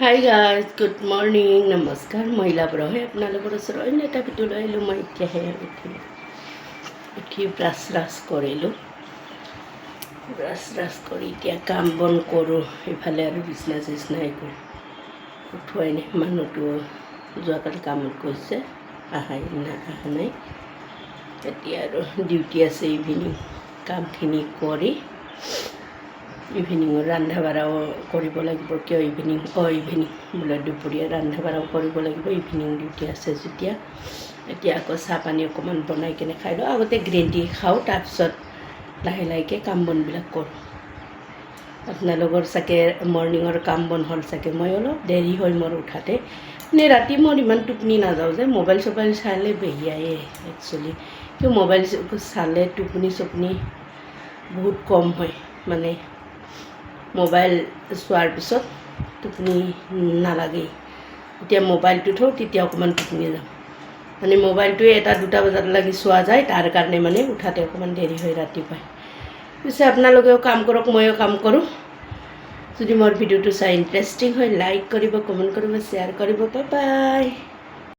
Hi guys good morning নমস্কাৰ মহিলা ব্ৰহে আপোনালোকৰ ওচৰত অন্য এটা ভিডিঅ' লৈ আহিলোঁ। মই এতিয়াহে উঠি ব্ৰাছ কৰিলোঁ। ব্ৰাছ কৰি এতিয়া কাম বন কৰোঁ। ইফালে আৰু বিচনা চিচনা একো উঠোৱাই নাই। মানুহটো যোৱাকালি কামত গৈছে, অহা নাই। এতিয়া আৰু ডিউটি আছে ইভিনিং। কামখিনি কৰি ইভিনিঙৰ ৰন্ধা বঢ়াও কৰিব লাগিব। কিয় ইভিনিং বোলে দুপৰীয়া ৰন্ধা বঢ়াও কৰিব লাগিব। ইভিনিং ডিউটি আছে যেতিয়া এতিয়া আকৌ চাহ পানী অকণমান বনাই কিনে খাই লওঁ। আগতে গ্ৰীণ টি খাওঁ, তাৰপিছত লাহেকৈ কাম বনবিলাক কৰোঁ। আপোনালোকৰ চাগে মৰ্ণিঙৰ কাম বন হ'ল চাগে। মই অলপ দেৰি হয় মোৰ উঠাতে। ৰাতি মোৰ ইমান টোপনি নাযাওঁ যে মোবাইল চোবাইল চালে বেহিয়ায়ে একচুৱেলি। কিয় মোবাইল চালে টোপনি চোপনি বহুত কম হয়। মানে মোবাইল চোৱাৰ পিছত টোপনি নালাগেই। যেতিয়া মোবাইলটো থওঁ তেতিয়া অকণমান টোপনি যাওঁ। মানে মোবাইলটোৱে 1-2 বজালৈকে চোৱা যায়, তাৰ কাৰণে মানে উঠাতে অকণমান দেৰি হয় ৰাতিপুৱাই। পিছে আপোনালোকেও কাম কৰক, ময়ো কাম কৰোঁ। যদি মোৰ ভিডিঅ'টো চাই ইণ্টাৰেষ্টিং হয় লাইক কৰিব, কমেণ্ট কৰিব, শ্বেয়াৰ কৰিব। Bye bye.